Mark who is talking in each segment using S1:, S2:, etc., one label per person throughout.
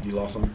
S1: You lost something?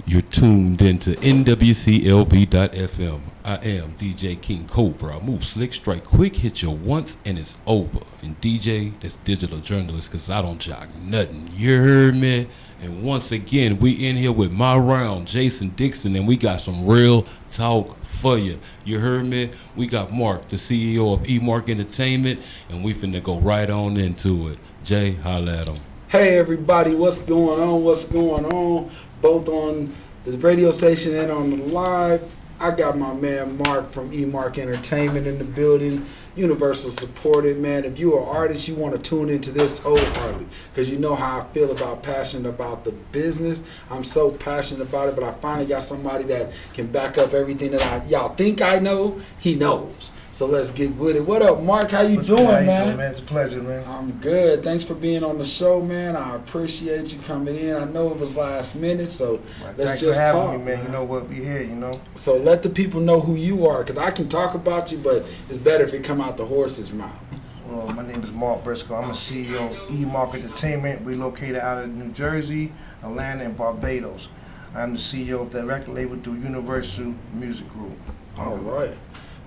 S2: You're tuned into NWCLB.FM. I am DJ King Cobra. I move slick, strike quick, hit you once, and it's over. And DJ, that's digital journalist, because I don't jock nothing. You heard me? And once again, we in here with my round, Jayson Dixon, and we got some real talk for you. You heard me? We got Mark, the CEO of EMARC Entertainment, and we finna go right on into it. Jay, holla at him.
S1: Hey everybody, what's going on? What's going on? Both on the radio station and on the live. I got my man Mark from EMARC Entertainment in the building. Universal supported, man. If you're an artist, you want to tune into this wholeheartedly because you know how I feel passionate about the business. I'm so passionate about it, but I finally got somebody that can back up everything that y'all think I know. He knows. So let's get with it. What up, Mark? How you doing, man?
S3: It's a pleasure, man.
S1: I'm good. Thanks for being on the show, man. I appreciate you coming in. I know it was last minute, so let's just talk.
S3: Thanks for having me, man. You know what? We here, you know.
S1: So let the people know who you are, because I can talk about you, but it's better if it come out the horse's mouth.
S3: Well, my name is Mark Briscoe. I'm a CEO of EMARC Entertainment. We're located out of New Jersey, Atlanta, and Barbados. I'm the CEO of the record label through Universal Music Group.
S1: All right.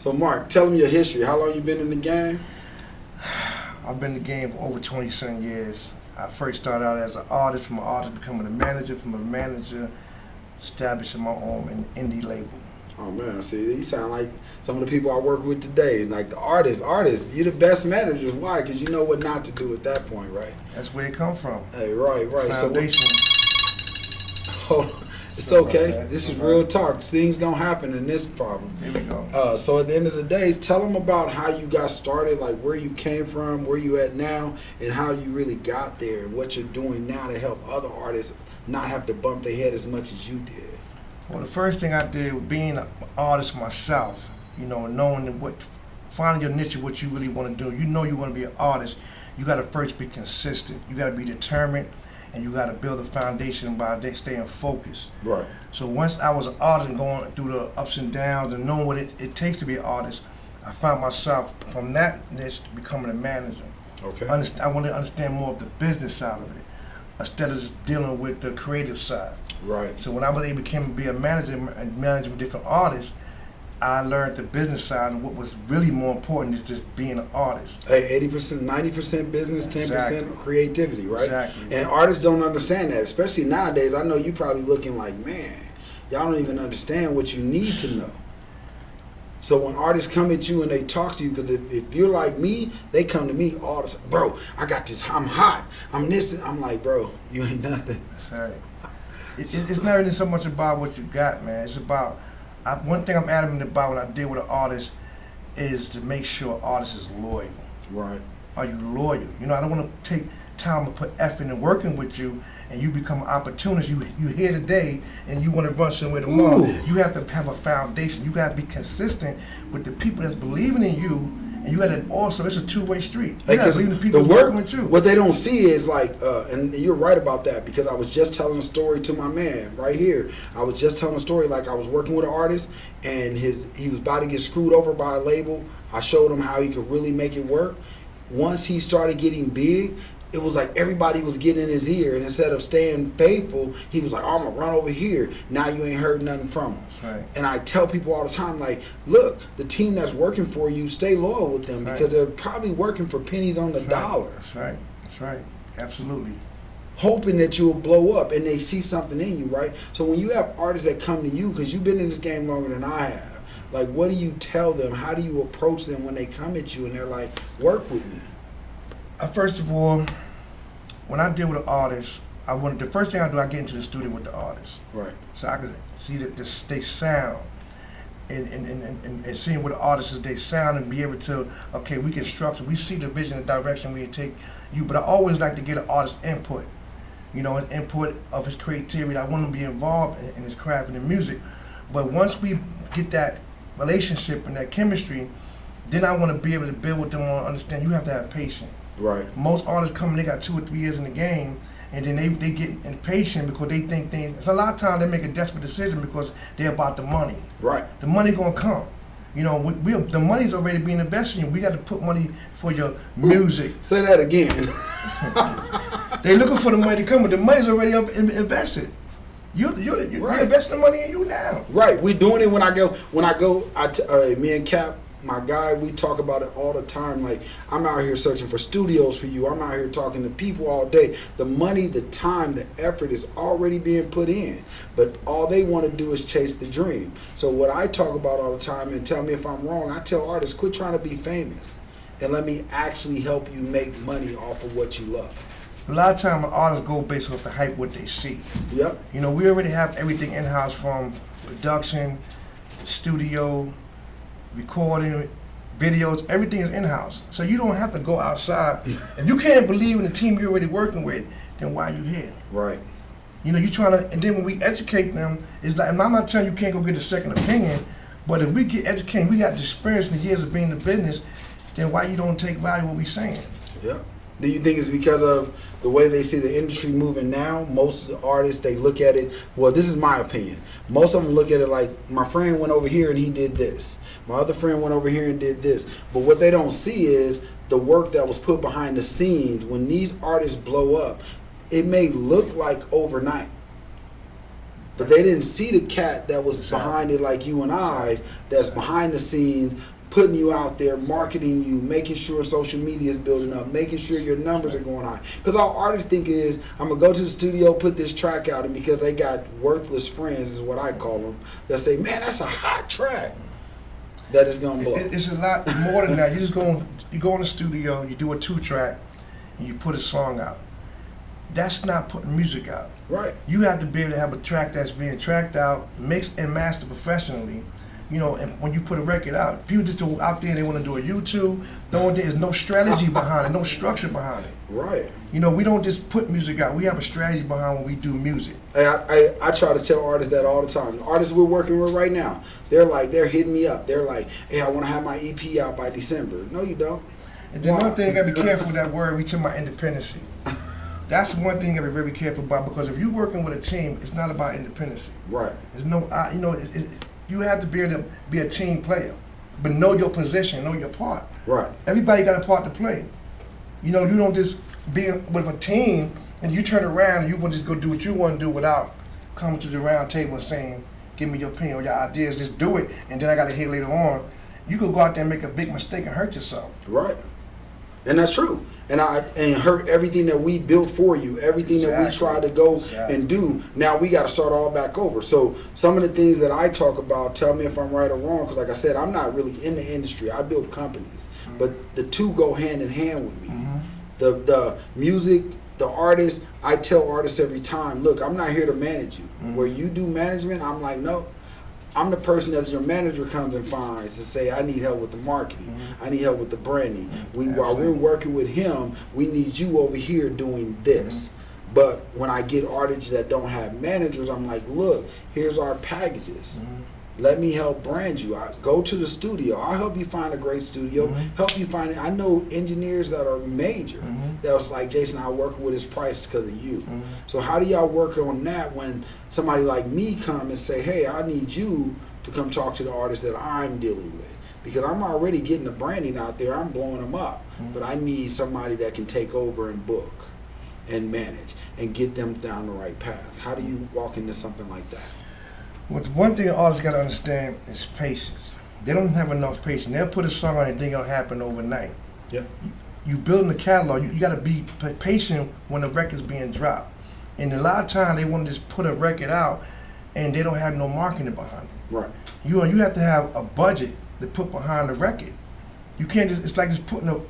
S1: So, Mark, tell them your history. How long you been in the game?
S3: I've been in the game for over 27 years. I first started out as an artist, from an artist becoming a manager, from a manager establishing my own indie label.
S1: Oh, man, see, you sound like some of the people I work with today. Like the artists, you're the best managers. Why? Because you know what not to do at that point, right?
S3: That's where it come from.
S1: Hey, right.
S3: Foundation.
S1: So, it's okay. This is real talk. Things gonna happen in this problem.
S3: Here we go.
S1: So at the end of the day, tell them about how you got started, like where you came from, where you at now, and how you really got there, and what you're doing now to help other artists not have to bump their head as much as you did.
S3: Well, the first thing I did, being an artist myself, you know, knowing finding your niche of what you really want to do. You know you want to be an artist. You got to first be consistent. You got to be determined. And you got to build a foundation by staying focused.
S1: Right.
S3: So once I was an artist and going through the ups and downs and knowing what it takes to be an artist, I found myself from that niche becoming a manager.
S1: Okay.
S3: I want to understand more of the business side of it instead of just dealing with the creative side.
S1: Right.
S3: So when I was able to be a manager and managing different artists, I learned the business side, and what was really more important is just being an artist.
S1: Hey, 80%, 90% business, 10%
S3: Exactly.
S1: creativity, right?
S3: Exactly.
S1: And artists don't understand that, especially nowadays. I know you probably looking like, man, y'all don't even understand what you need to know. So when artists come at you and they talk to you, because if you're like me, they come to me all the time. Bro, I got this, I'm hot, I'm this. I'm like, bro, you ain't nothing.
S3: That's right. It's not really so much about what you got, man. It's about, one thing I'm adamant about when I deal with an artist is to make sure an artist is loyal.
S1: Right.
S3: Are you loyal? You know, I don't want to take time to put effort in working with you and you become an opportunist. You're here today and you want to run somewhere tomorrow.
S1: Ooh.
S3: You have to have a foundation. You got to be consistent with the people that's believing in you, and you got to also, it's a two-way street. You got to believe in the people
S1: the
S3: working with you.
S1: What they don't see is like, and you're right about that, because I was just telling a story to my man right here. I was just telling a story, like I was working with an artist and he was about to get screwed over by a label. I showed him how he could really make it work. Once he started getting big, it was like everybody was getting in his ear, and instead of staying faithful, he was like, oh, I'm gonna run over here. Now you ain't heard nothing from him.
S3: Right.
S1: And I tell people all the time, like, look, the team that's working for you, stay loyal with them, because they're probably working for pennies on the dollar.
S3: That's right. That's right. Absolutely.
S1: Hoping that you'll blow up and they see something in you, right? So when you have artists that come to you, because you've been in this game longer than I have, like, what do you tell them? How do you approach them when they come at you and they're like, work with me?
S3: First of all, when I deal with an artist, the first thing I do, I get into the studio with the artist.
S1: Right.
S3: So I can see that they sound and seeing what the artists is, they sound, and be able to, okay, we can structure, we see the vision and direction we can take you, but I always like to get an artist's input, you know, an input of his creativity. I want him to be involved in his craft and in music. But once we get that relationship and that chemistry, then I want to be able to build with them on understand you have to have patience.
S1: Right.
S3: Most artists come and they got 2 or 3 years in the game, and then they get impatient because they think things. So a lot of times they make a desperate decision because they're about the money.
S1: Right.
S3: The money gonna come. You know, the money's already being invested in you. We got to put money for your music.
S1: Say that again.
S3: They looking for the money to come, but the money's already up invested. You're
S1: Right.
S3: investing the money in you now.
S1: Right, we doing it when I go. Me and Cap, my guy, we talk about it all the time. Like, I'm out here searching for studios for you. I'm out here talking to people all day. The money, the time, the effort is already being put in. But all they want to do is chase the dream. So what I talk about all the time, and tell me if I'm wrong, I tell artists, quit trying to be famous and let me actually help you make money off of what you love.
S3: A lot of times artists go based off the hype, what they see.
S1: Yep.
S3: You know, we already have everything in-house from production, studio, recording, videos, everything is in-house. So you don't have to go outside. If you can't believe in the team you're already working with, then why are you here?
S1: Right.
S3: You know, you trying to, and then when we educate them, it's like, and I'm not telling you can't go get a second opinion, but if we get educated, we got the experience in the years of being in the business, then why you don't take value what we saying?
S1: Yep. Do you think it's because of the way they see the industry moving now? Most of the artists, they look at it, well, this is my opinion. Most of them look at it like, my friend went over here and he did this. My other friend went over here and did this. But what they don't see is the work that was put behind the scenes. When these artists blow up, it may look like overnight. But they didn't see the cat that was behind it like you and I, that's behind the scenes, putting you out there, marketing you, making sure social media is building up, making sure your numbers are going high. Because all artists think is, I'm going to go to the studio, put this track out, and because they got worthless friends, is what I call them, they'll say, man, that's a hot track, that is going to blow.
S3: It's a lot more than that. You go in the studio, you do a 2-track, and you put a song out. That's not putting music out.
S1: Right.
S3: You have to be able to have a track that's being tracked out, mixed and mastered professionally. You know, and when you put a record out, people just go out there and they want to do a YouTube. There's no strategy behind it, no structure behind it.
S1: Right.
S3: You know, we don't just put music out. We have a strategy behind when we do music.
S1: I try to tell artists that all the time. The artists we're working with right now, they're hitting me up. They're like, hey, I want to have my EP out by December. No, you don't.
S3: And then one thing, you got to be careful with that word, we talk about independency. That's one thing you got to be very careful about, because if you're working with a team, it's not about independency.
S1: Right.
S3: There's no, you have to be able to be a team player, but know your position, know your part.
S1: Right.
S3: Everybody got a part to play. You know, you don't just be with a team and you turn around and you want to just go do what you want to do without coming to the round table and saying, give me your opinion or your ideas, just do it, and then I got to hear later on. You could go out there and make a big mistake and hurt yourself.
S1: Right. And that's true. And hurt everything that we built for you, everything that we try to go and do. Now we got to start all back over. So some of the things that I talk about, tell me if I'm right or wrong, because like I said, I'm not really in the industry. I build companies, but the two go hand in hand with me. The music, the artist, I tell artists every time, look, I'm not here to manage you. Where you do management, I'm like, no. I'm the person that your manager comes and finds to say, I need help with the marketing. I need help with the branding. While we're working with him, we need you over here doing this. But when I get artists that don't have managers, I'm like, look, here's our packages. Let me help brand you. I go to the studio. I'll help you find a great studio. Help you find it. I know engineers that are major. That was like, Jason, I work with his price because of you. So how do y'all work on that when somebody like me come and say, hey, I need you to come talk to the artist that I'm dealing with? Because I'm already getting the branding out there. I'm blowing them up. But I need somebody that can take over and book and manage and get them down the right path. How do you walk into something like that?
S3: Well, one thing artists got to understand is patience. They don't have enough patience. They'll put a song on and think it'll happen overnight.
S1: Yeah.
S3: You building a catalog, you got to be patient when the record's being dropped. And a lot of times they want to just put a record out and they don't have no marketing behind it.
S1: Right.
S3: You have to have a budget to put behind the record. You can't just, it's like just putting a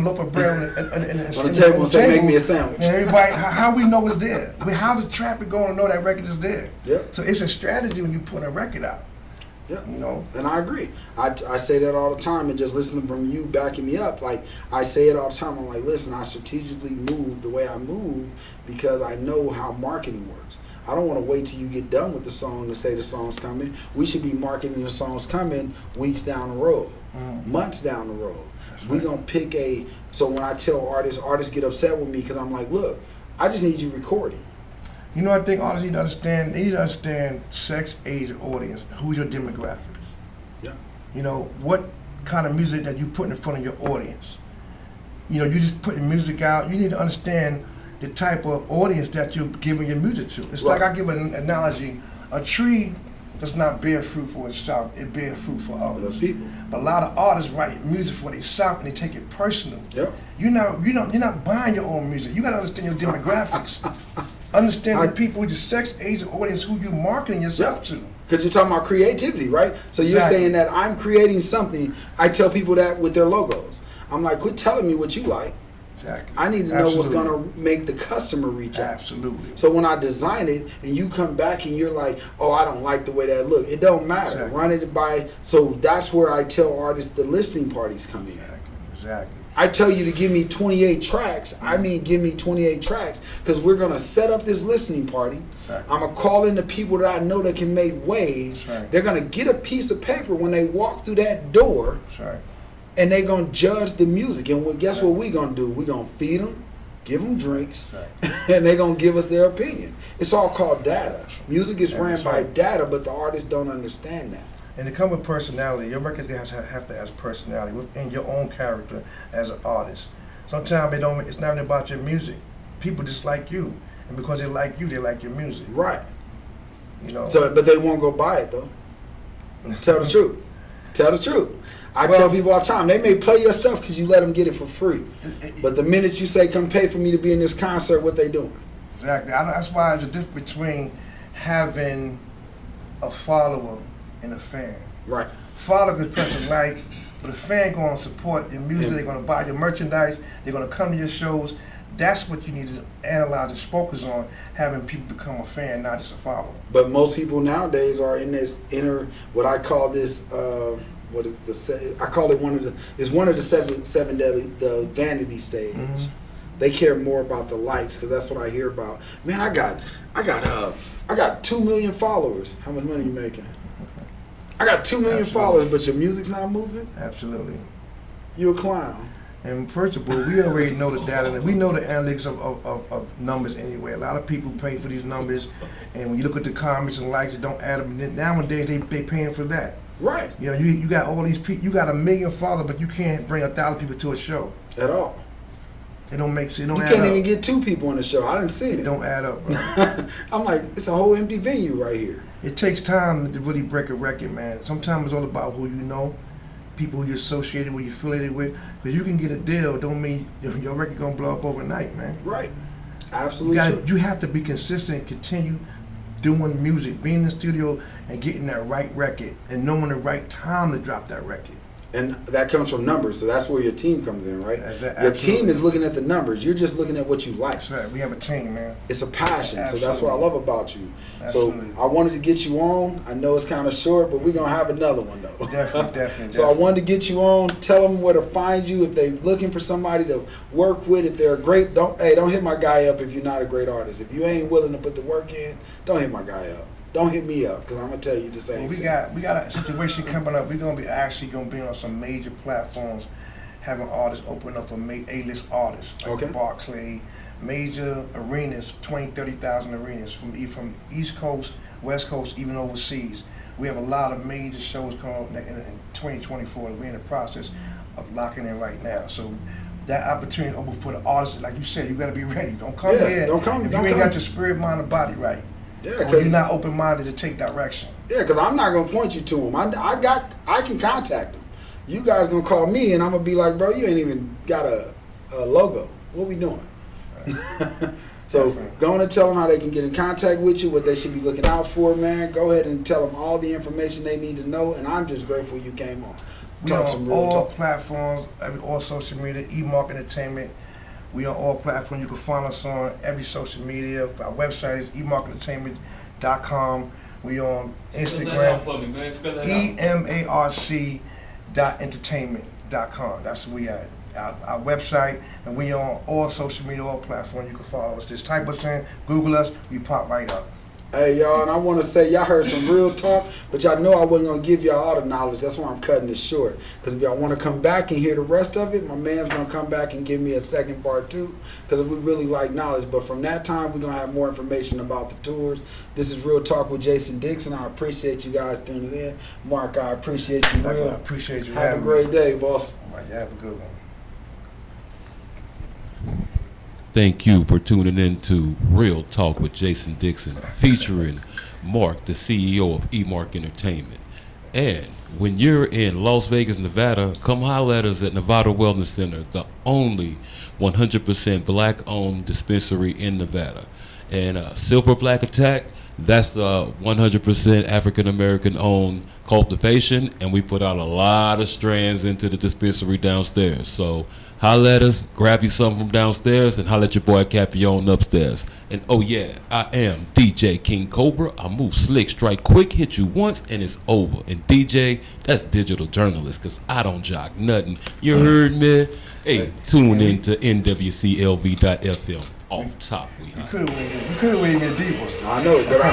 S3: loaf of bread on
S1: the table and say, make me a sandwich.
S3: And everybody, how we know it's there? I mean, how's the traffic going to know that record is there?
S1: Yeah.
S3: So it's a strategy when you put a record out.
S1: Yeah.
S3: You know?
S1: And I agree. I say that all the time, and just listening from you backing me up, like I say it all the time. I'm like, listen, I strategically move the way I move because I know how marketing works. I don't want to wait till you get done with the song to say the song's coming. We should be marketing the song's coming weeks down the road, months down the road. We're going to pick so when I tell artists get upset with me because I'm like, look, I just need you recording.
S3: You know, I think artists need to understand, they need to understand sex, age, and audience, who's your demographics.
S1: Yeah.
S3: You know, what kind of music that you put in front of your audience. You know, you just putting music out, you need to understand the type of audience that you're giving your music to. It's like I give an analogy: a tree does not bear fruit for itself; it bears fruit for others.
S1: People.
S3: But a lot of artists write music for themselves and they take it personal.
S1: Yep.
S3: You're not buying your own music. You got to understand your demographics. Understand the people with the sex, age, and audience who you marketing yourself to.
S1: Because you're talking about creativity, right? So you're saying that I'm creating something. I tell people that with their logos. I'm like, quit telling me what you like.
S3: Exactly.
S1: I need to know what's going to make the customer reach out.
S3: Absolutely.
S1: So when I design it and you come back and you're like, oh, I don't like the way that look. It don't matter.
S3: Exactly.
S1: Run it by. So that's where I tell artists the listening parties come in.
S3: Exactly.
S1: I tell you to give me 28 tracks. I mean, give me 28 tracks because we're going to set up this listening party.
S3: Exactly.
S1: I'm going to call in the people that I know that can make waves.
S3: Right.
S1: They're going to get a piece of paper when they walk through that door.
S3: Right.
S1: And they're going to judge the music. And guess what we're going to do? We're going to feed them, give them drinks, and they're going to give us their opinion. It's all called data. Music is ran by data, but the artists don't understand that.
S3: And to come with personality, your record has to have personality within your own character as an artist. Sometimes it's not even about your music. People just like you. And because they like you, they like your music.
S1: Right.
S3: You know.
S1: So, but they won't go buy it, though. Tell the truth. Tell the truth. I tell people all the time, they may play your stuff because you let them get it for free. But the minute you say, come pay for me to be in this concert, what they doing?
S3: Exactly. That's why there's a difference between having a follower and a fan.
S1: Right.
S3: Follower could press a like, but a fan going to support your music. They're going to buy your merchandise. They're going to come to your shows. That's what you need to analyze and focus on, having people become a fan, not just a follower.
S1: But most people nowadays are in this inner, what I call this, I call it one of the seven deadly, the vanity stage.
S3: Mm-hmm.
S1: They care more about the likes because that's what I hear about. Man, I got 2 million followers. How much money you making? I got 2 million followers, but your music's not moving.
S3: Absolutely.
S1: You a clown.
S3: And first of all, we already know the data. We know the analytics of numbers anyway. A lot of people pay for these numbers, and when you look at the comments and likes, it don't add up. And nowadays, they paying for that.
S1: Right.
S3: You know, you got all these people. You got 1 million followers, but you can't bring 1,000 people to a show.
S1: At all.
S3: It don't make sense.
S1: You can't even get 2 people on the show. I didn't see it.
S3: It don't add up, bro.
S1: I'm like, it's a whole empty venue right here.
S3: It takes time to really break a record, man. Sometimes it's all about who you know, people who you're associated with, you're affiliated with. Because you can get a deal, don't mean your record gonna blow up overnight, man.
S1: Right. Absolutely.
S3: You have to be consistent and continue doing music, being in the studio and getting that right record and knowing the right time to drop that record.
S1: And that comes from numbers, so that's where your team comes in, right?
S3: Absolutely.
S1: Your team is looking at the numbers. You're just looking at what you like.
S3: That's right. We have a team, man.
S1: It's a passion,
S3: Absolutely.
S1: so that's what I love about you.
S3: Absolutely.
S1: So I wanted to get you on. I know it's kind of short, but we're going to have another one, though.
S3: Definitely.
S1: So I wanted to get you on. Tell them where to find you if they're looking for somebody to work with. If they're great, don't hit my guy up if you're not a great artist. If you ain't willing to put the work in, don't hit my guy up. Don't hit me up because I'm gonna tell you the same.
S3: Well, we got a situation coming up. We're gonna be on some major platforms, having artists open up for A-list artists like Barclay, major arenas, 20, 30,000 arenas from East Coast, West Coast, even overseas. We have a lot of major shows coming up in 2024. We're in the process of locking in right now. So that opportunity open for the artists, like you said, you got to be ready. Don't come here if you ain't got your spirit, mind, and body right.
S1: Yeah,
S3: or you're not open-minded to take direction.
S1: Yeah, because I'm not gonna point you to them. I can contact them. You guys gonna call me, and I'm gonna be like, bro, you ain't even got a logo. What we doing? Right. So go on and tell them how they can get in contact with you, what they should be looking out for, man. Go ahead and tell them all the information they need to know, and I'm just grateful you came on.
S3: We on all platforms, all social media, EMARC Entertainment. We on all platforms. You can find us on every social media. Our website is emarcentertainment.com. We on Instagram, EMARC.entertainment.com. That's where we at. Our website, and we on all social media, all platforms. You can follow us. Just type us in, Google us, we pop right up.
S1: Hey, y'all, and I want to say y'all heard some real talk, but y'all know I wasn't going to give y'all all the knowledge. That's why I'm cutting it short. Because if y'all want to come back and hear the rest of it, my man's going to come back and give me a second part too, because we really like knowledge. But from that time, we're going to have more information about the tours. This is Real Talk with Jayson Dixon. I appreciate you guys tuning in. Mark, I appreciate you.
S3: I appreciate you.
S1: Have a great day, boss.
S3: All right, you have a good one.
S2: Thank you for tuning in to Real Talk with Jayson Dixon, featuring Mark, the CEO of EMARC Entertainment. And when you're in Las Vegas, Nevada, come holler at us at Nevada Wellness Center, the only 100% black-owned dispensary in Nevada. And Silver Black Attack, that's 100% African-American owned cultivation, and we put out a lot of strands into the dispensary downstairs. So holler at us, grab you something from downstairs, and holler at your boy Capione upstairs. And oh yeah, I am DJ King Cobra. I move slick, strike quick, hit you once, and it's over. And DJ, that's digital journalist, because I don't jock nothing. You heard me? Hey, tune in to NWCLV.FM. Off top, we
S3: You could have went in deeper.
S1: I know, but